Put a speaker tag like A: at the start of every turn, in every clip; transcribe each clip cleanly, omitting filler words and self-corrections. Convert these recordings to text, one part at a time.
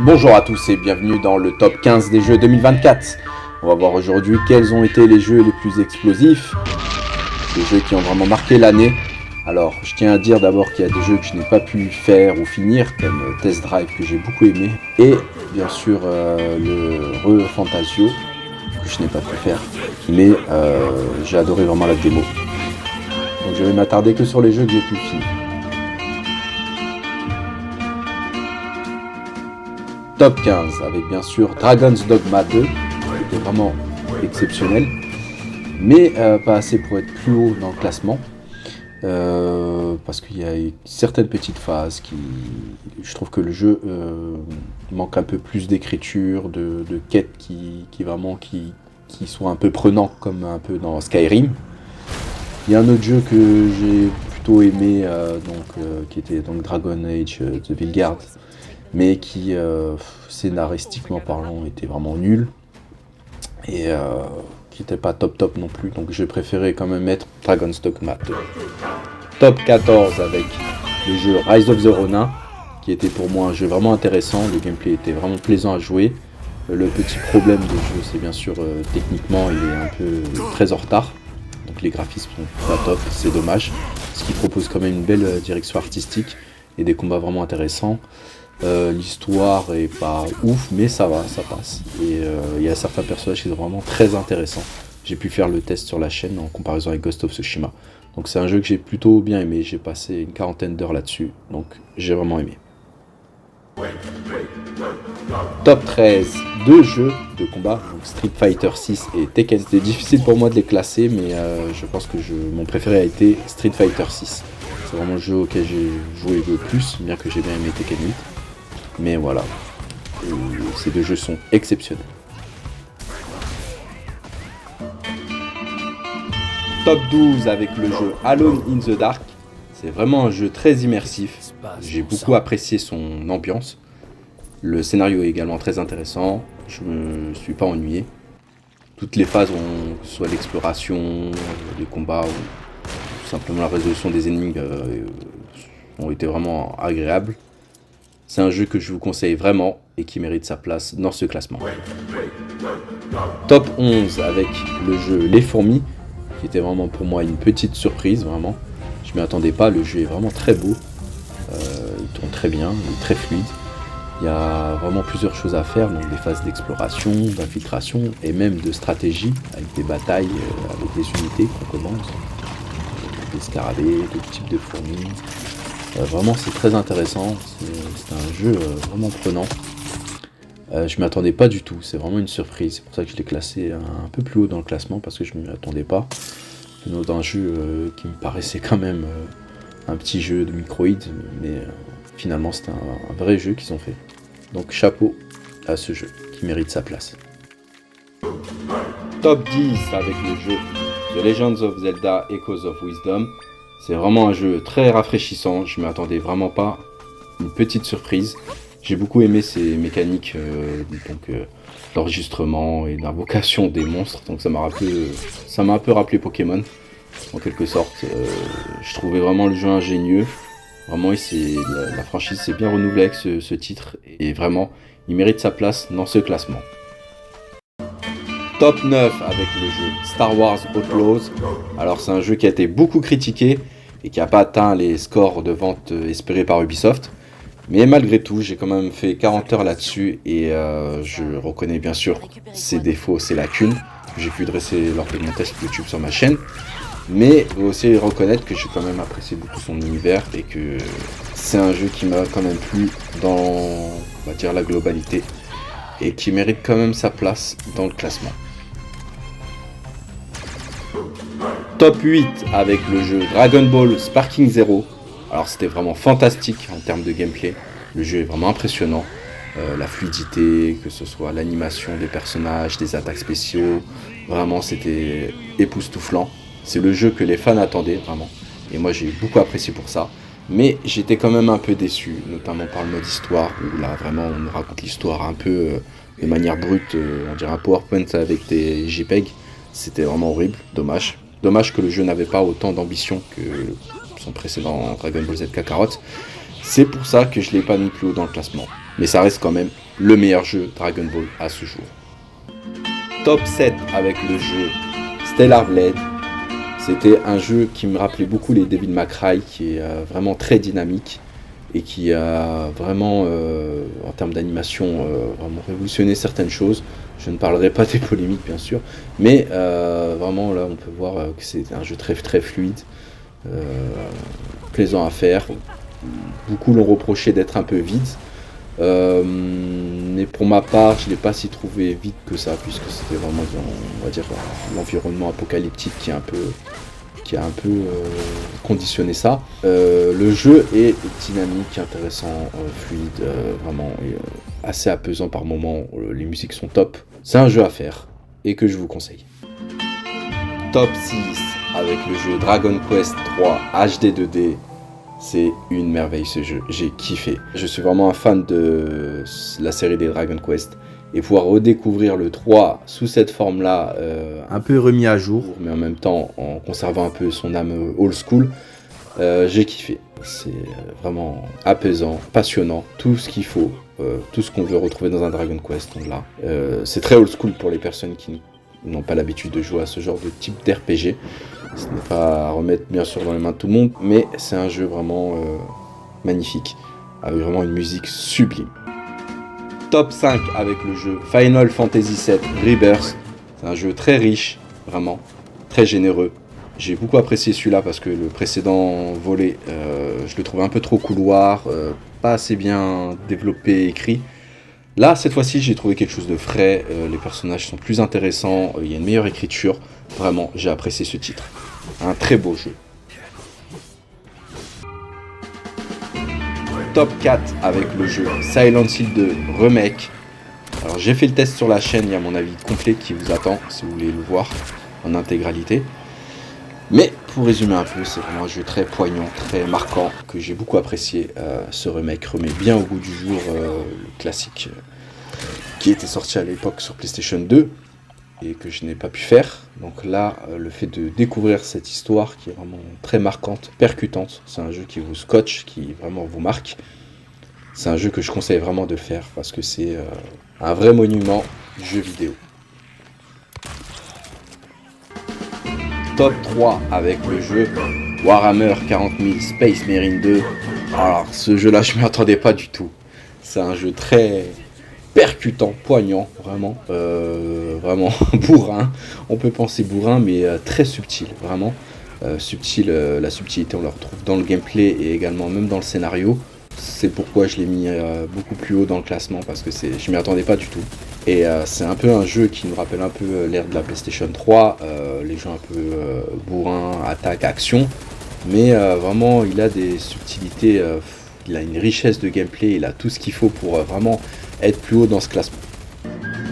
A: Bonjour à tous et bienvenue dans le top 15 des jeux 2024. On va voir aujourd'hui quels ont été les jeux les plus explosifs, les jeux qui ont vraiment marqué l'année. Alors je tiens à dire d'abord qu'il y a des jeux que je n'ai pas pu faire ou finir, comme Test Drive que j'ai beaucoup aimé, et bien sûr le ReFantasio que je n'ai pas pu faire, mais j'ai adoré vraiment la démo. Donc je vais m'attarder que sur les jeux que j'ai pu finir. Top 15 avec bien sûr Dragon's Dogma 2, qui était vraiment exceptionnel, mais pas assez pour être plus haut dans le classement, parce qu'il y a certaines petites phases qui, je trouve que le jeu manque un peu plus d'écriture, de quêtes qui sont un peu prenants comme un peu dans Skyrim. Il y a un autre jeu que j'ai plutôt aimé, qui était donc Dragon Age The Vanguard, mais qui, scénaristiquement parlant, était vraiment nul, et qui n'était pas top non plus, donc j'ai préféré quand même mettre Dragon's Dogma 2. Top 14 avec le jeu Rise of the Ronin, qui était pour moi un jeu vraiment intéressant, le gameplay était vraiment plaisant à jouer. Le petit problème du jeu, c'est bien sûr, techniquement, il est un peu très en retard, donc les graphismes sont pas top, c'est dommage, ce qui propose quand même une belle direction artistique et des combats vraiment intéressants. L'histoire est pas ouf, mais ça va, ça passe. Et il y a certains personnages qui sont vraiment très intéressants. J'ai pu faire le test sur la chaîne en comparaison avec Ghost of Tsushima. Donc c'est un jeu que j'ai plutôt bien aimé, j'ai passé une quarantaine d'heures là-dessus, donc j'ai vraiment aimé. Top 13, deux jeux de combat, donc Street Fighter 6 et Tekken. C'était difficile pour moi de les classer, mais je pense que mon préféré a été Street Fighter 6. C'est vraiment le jeu auquel j'ai joué le plus, bien que j'ai bien aimé Tekken 8. Mais voilà, ces deux jeux sont exceptionnels. Top 12 avec le jeu Alone in the Dark. C'est vraiment un jeu très immersif. J'ai beaucoup apprécié son ambiance. Le scénario est également très intéressant. Je me suis pas ennuyé. Toutes les phases, que ce soit l'exploration, les combats ou tout simplement la résolution des énigmes, ont été vraiment agréables. C'est un jeu que je vous conseille vraiment et qui mérite sa place dans ce classement. Top 11 avec le jeu Les Fourmis, qui était vraiment pour moi une petite surprise, vraiment. Je m'y attendais pas, le jeu est vraiment très beau, il tourne très bien, il est très fluide. Il y a vraiment plusieurs choses à faire, donc des phases d'exploration, d'infiltration et même de stratégie, avec des batailles, avec des unités qu'on commence, des scarabées, d'autres types de fourmis. Vraiment c'est très intéressant, c'est un jeu vraiment prenant. Je m'y attendais pas du tout, c'est vraiment une surprise, c'est pour ça que je l'ai classé un peu plus haut dans le classement, parce que je ne m'y attendais pas. Dans un jeu qui me paraissait quand même un petit jeu de microïdes, mais finalement c'est un vrai jeu qu'ils ont fait. Donc chapeau à ce jeu qui mérite sa place. Top 10 avec le jeu The Legends of Zelda Echoes of Wisdom. C'est vraiment un jeu très rafraîchissant, je ne m'attendais vraiment pas, une petite surprise. J'ai beaucoup aimé ces mécaniques d'enregistrement et d'invocation des monstres, donc ça m'a un peu rappelé Pokémon, en quelque sorte. Je trouvais vraiment le jeu ingénieux, vraiment la franchise s'est bien renouvelée avec ce titre, et vraiment, il mérite sa place dans ce classement. Top 9 avec le jeu Star Wars Outlaws. Alors c'est un jeu qui a été beaucoup critiqué et qui n'a pas atteint les scores de vente espérés par Ubisoft. Mais malgré tout, j'ai quand même fait 40 heures là-dessus et je reconnais bien sûr ses défauts, ses lacunes que j'ai pu dresser lors de mon test YouTube sur ma chaîne. Mais il faut aussi reconnaître que j'ai quand même apprécié beaucoup son univers et que c'est un jeu qui m'a quand même plu dans, on va dire, la globalité et qui mérite quand même sa place dans le classement. Top 8 avec le jeu Dragon Ball Sparking Zero. Alors c'était vraiment fantastique en termes de gameplay. Le jeu est vraiment impressionnant. La fluidité, que ce soit l'animation des personnages, des attaques spéciaux, vraiment c'était époustouflant. C'est le jeu que les fans attendaient vraiment. Et moi j'ai beaucoup apprécié pour ça. Mais j'étais quand même un peu déçu, notamment par le mode histoire, où là vraiment on nous raconte l'histoire un peu de manière brute, on dirait un PowerPoint avec des JPEG. C'était vraiment horrible, dommage. Dommage que le jeu n'avait pas autant d'ambition que son précédent Dragon Ball Z Kakarot. C'est pour ça que je ne l'ai pas mis plus haut dans le classement. mais ça reste quand même le meilleur jeu Dragon Ball à ce jour. Top 7 avec le jeu Stellar Blade. C'était un jeu qui me rappelait beaucoup les Devil May Cry, qui est vraiment très dynamique et qui a vraiment, en termes d'animation, vraiment révolutionné certaines choses. Je ne parlerai pas des polémiques, bien sûr, mais vraiment là, on peut voir que c'est un jeu très, très fluide, plaisant à faire. Beaucoup l'ont reproché d'être un peu vide. Mais pour ma part, je ne l'ai pas si trouvé vite que ça, puisque c'était vraiment, on va dire, l'environnement apocalyptique qui a un peu conditionné ça. Le jeu est dynamique, intéressant, fluide, vraiment, et assez apaisant par moments. Les musiques sont top. C'est un jeu à faire et que je vous conseille. Top 6 avec le jeu Dragon Quest 3 HD 2D. C'est une merveille ce jeu, j'ai kiffé. Je suis vraiment un fan de la série des Dragon Quest. Et pouvoir redécouvrir le 3 sous cette forme-là, un peu remis à jour, mais en même temps en conservant un peu son âme old school, j'ai kiffé. C'est vraiment apaisant, passionnant, tout ce qu'il faut, tout ce qu'on veut retrouver dans un Dragon Quest, on l'a. C'est très old school pour les personnes qui n'ont pas l'habitude de jouer à ce genre de type d'RPG. Ce n'est pas à remettre bien sûr dans les mains de tout le monde, mais c'est un jeu vraiment magnifique, avec vraiment une musique sublime. Top 5 avec le jeu Final Fantasy VII Rebirth. C'est un jeu très riche, vraiment, très généreux. J'ai beaucoup apprécié celui-là parce que le précédent volet, je le trouvais un peu trop couloir, pas assez bien développé, écrit. Là, cette fois-ci, j'ai trouvé quelque chose de frais, les personnages sont plus intéressants, il y a une meilleure écriture. Vraiment, j'ai apprécié ce titre. Un très beau jeu. Top 4 avec le jeu Silent Hill 2 Remake. Alors j'ai fait le test sur la chaîne, il y a mon avis complet qui vous attend si vous voulez le voir en intégralité. Mais pour résumer un peu, c'est vraiment un jeu très poignant, très marquant, que j'ai beaucoup apprécié. Ce remake remet bien au goût du jour le classique qui était sorti à l'époque sur PlayStation 2 et que je n'ai pas pu faire. Donc là, le fait de découvrir cette histoire qui est vraiment très marquante, percutante, c'est un jeu qui vous scotche, qui vraiment vous marque. C'est un jeu que je conseille vraiment de faire parce que c'est un vrai monument du jeu vidéo. Top 3 avec le jeu Warhammer 40 000 Space Marine 2. Alors ce jeu là je m'y attendais pas du tout. C'est un jeu très percutant, poignant, vraiment, vraiment bourrin. On peut penser bourrin mais très subtil, vraiment. Subtil, la subtilité on la retrouve dans le gameplay et également même dans le scénario. C'est pourquoi je l'ai mis beaucoup plus haut dans le classement parce que je m'y attendais pas du tout. Et c'est un peu un jeu qui nous rappelle un peu l'ère de la PlayStation 3, les jeux un peu bourrin, attaque, action. Mais vraiment, il a des subtilités, il a une richesse de gameplay, il a tout ce qu'il faut pour vraiment être plus haut dans ce classement.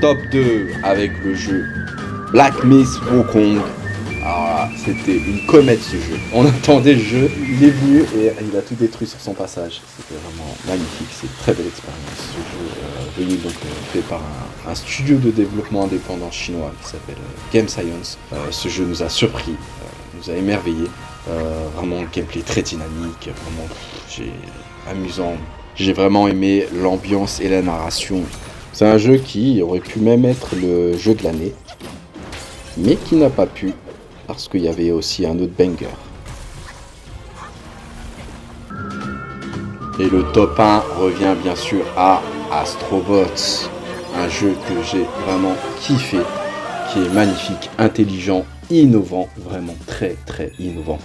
A: Top 2 avec le jeu Black Myth Wukong. Alors là, c'était une comète ce jeu. On attendait le jeu, il est venu et il a tout détruit sur son passage. C'était vraiment magnifique, c'est une très belle expérience. Ce jeu venu donc fait par un studio de développement indépendant chinois qui s'appelle Game Science. Ce jeu nous a surpris, nous a émerveillés. Vraiment le gameplay très dynamique, vraiment amusant. J'ai vraiment aimé l'ambiance et la narration. C'est un jeu qui aurait pu même être le jeu de l'année, mais qui n'a pas pu. Parce qu'il y avait aussi un autre banger. Et le top 1 revient bien sûr à Astrobots. Un jeu que j'ai vraiment kiffé, qui est magnifique, intelligent, innovant, vraiment très très innovant.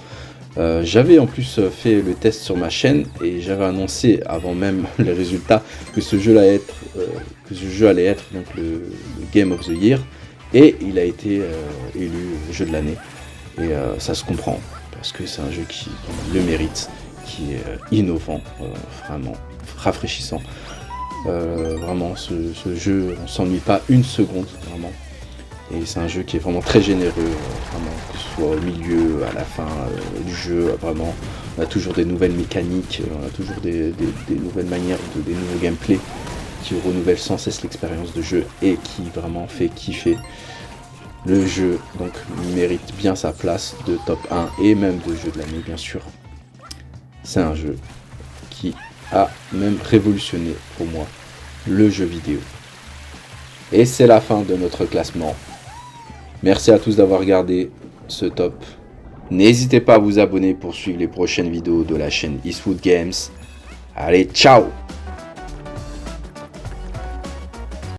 A: J'avais en plus fait le test sur ma chaîne et j'avais annoncé avant même les résultats que ce jeu allait être donc le Game of the Year. Et il a été élu jeu de l'année. Et ça se comprend, parce que c'est un jeu qui le mérite, qui est innovant, vraiment rafraîchissant. Vraiment, ce jeu, on s'ennuie pas une seconde, vraiment. Et c'est un jeu qui est vraiment très généreux, vraiment, que ce soit au milieu, à la fin du jeu, vraiment. On a toujours des nouvelles mécaniques, on a toujours des nouvelles manières, des nouveaux gameplays qui renouvellent sans cesse l'expérience de jeu et qui vraiment fait kiffer. Le jeu donc mérite bien sa place de top 1 et même de jeu de l'année bien sûr. C'est un jeu qui a même révolutionné pour moi le jeu vidéo. Et c'est la fin de notre classement. Merci à tous d'avoir regardé ce top. N'hésitez pas à vous abonner pour suivre les prochaines vidéos de la chaîne Eastwood Games. Allez, ciao!